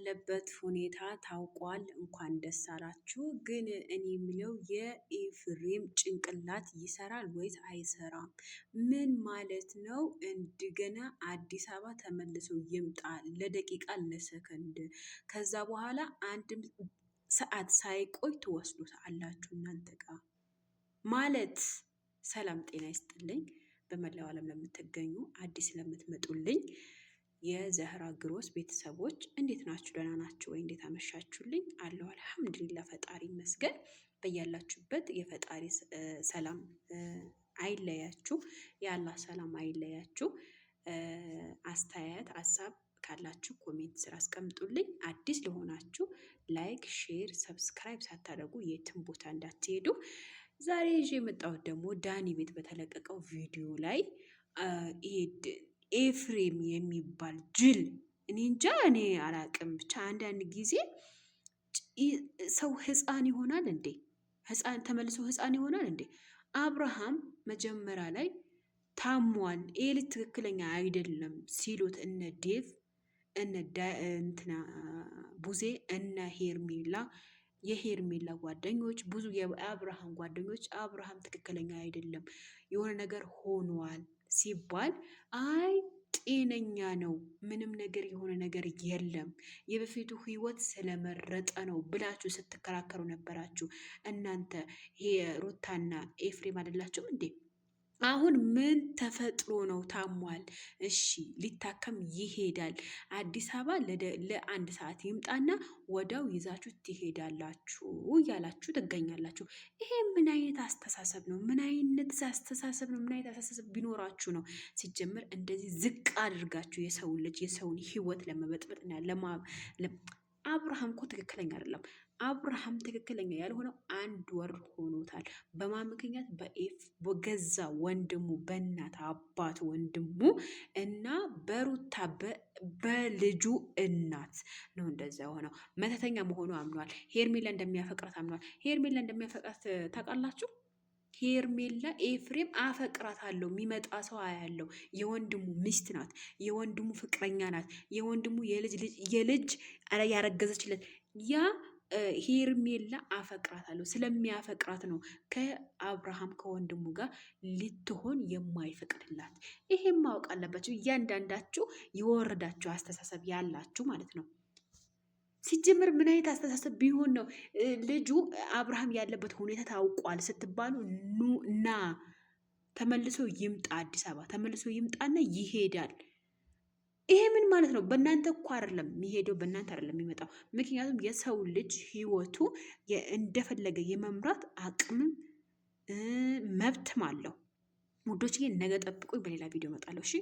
ያለበት ሁኔታ ታውቋል። እንኳን ደስ አላችሁ። ግን እኔ የሚለው የኤፍሬም ጭንቅላት ይሰራል ወይስ አይሰራም? ምን ማለት ነው? እንደገና አዲስ አበባ ተመልሶ ይምጣ ለደቂቃ ለሰከንድ፣ ከዛ በኋላ አንድም ሰዓት ሳይቆይ ትወስዱት አላችሁ እናንተ ጋር ማለት። ሰላም ጤና ይስጥልኝ። በመላው ዓለም ለምትገኙ አዲስ ለምትመጡልኝ የዘህራ ግሮስ ቤተሰቦች እንዴት ናችሁ? ደህና ናችሁ ወይ? እንዴት አመሻችሁልኝ? አለሁ አልሐምዱሊላህ፣ ፈጣሪ ይመስገን። በያላችሁበት የፈጣሪ ሰላም አይለያችሁ፣ የአላህ ሰላም አይለያችሁ። አስተያየት ሀሳብ ካላችሁ ኮሜንት ስር አስቀምጡልኝ። አዲስ ለሆናችሁ ላይክ፣ ሼር፣ ሰብስክራይብ ሳታደርጉ የትም ቦታ እንዳትሄዱ። ዛሬ ይዤ የመጣሁት ደግሞ ዳኒ ቤት በተለቀቀው ቪዲዮ ላይ ኤፍሬም የሚባል ጅል፣ እኔ እንጃ፣ እኔ አላቅም። ብቻ አንዳንድ ጊዜ ሰው ህፃን ይሆናል እንዴ? ህፃን ተመልሶ ህፃን ይሆናል እንዴ? አብርሃም መጀመሪያ ላይ ታሟል፣ ይሄ ልጅ ትክክለኛ አይደለም ሲሉት እነ ዴቭ እንትና ቡዜ እነ ሄርሜላ የሄርሜላ ጓደኞች ብዙ የአብርሃም ጓደኞች አብርሃም ትክክለኛ አይደለም የሆነ ነገር ሆኗል ሲባል አይ ጤነኛ ነው፣ ምንም ነገር የሆነ ነገር የለም፣ የበፊቱ ህይወት ስለመረጠ ነው ብላችሁ ስትከራከሩ ነበራችሁ። እናንተ ይሄ ሩታና ኤፍሬም አይደላችሁም እንዴ? አሁን ምን ተፈጥሮ ነው? ታሟል። እሺ ሊታከም ይሄዳል። አዲስ አበባ ለአንድ ሰዓት ይምጣና ወዲያው ይዛችሁ ትሄዳላችሁ እያላችሁ ትገኛላችሁ። ይሄ ምን አይነት አስተሳሰብ ነው? ምን አይነት አስተሳሰብ ነው? ምን አይነት አስተሳሰብ ቢኖራችሁ ነው ሲጀምር እንደዚህ ዝቅ አድርጋችሁ የሰውን ልጅ የሰውን ህይወት ለመበጥበጥና አብርሃም እኮ ትክክለኛ አይደለም። አብርሃም ትክክለኛ ያልሆነው 1 ወር ሆኖታል። በማን ምክንያት? በገዛ ወንድሙ በእናት አባት ወንድሙ እና በሩታ በልጁ እናት ነው እንደዛ የሆነው። መተተኛ መሆኑ አምኗል። ሄርሜላ እንደሚያፈቅራት አምኗል። ሄርሜላ እንደሚያፈቅራት ታውቃላችሁ? ሄርሜላ ኤፍሬም አፈቅራታለሁ የሚመጣ ሰው አያለው። የወንድሙ ሚስት ናት። የወንድሙ ፍቅረኛ ናት። የወንድሙ የልጅ ያረገዘችለት ያ ሄርሜላ አፈቅራታለሁ ስለሚያፈቅራት ነው ከአብርሃም ከወንድሙ ጋር ልትሆን የማይፈቅድላት። ይሄም ማወቅ አለባችሁ እያንዳንዳችሁ የወረዳችሁ አስተሳሰብ ያላችሁ ማለት ነው። ሲጀምር ምን አይነት አስተሳሰብ ቢሆን ነው ልጁ አብርሃም ያለበት ሁኔታ ታውቋል ስትባሉ ና ተመልሶ ይምጣ፣ አዲስ አበባ ተመልሶ ይምጣና ይሄዳል። ይሄ ምን ማለት ነው? በእናንተ እኮ አይደለም የሚሄደው፣ በእናንተ አይደለም የሚመጣው። ምክንያቱም የሰው ልጅ ህይወቱ እንደፈለገ የመምራት አቅምም መብትም አለው። ውዶች ግን ነገ ጠብቁኝ፣ በሌላ ቪዲዮ እመጣለሁ። እሺ።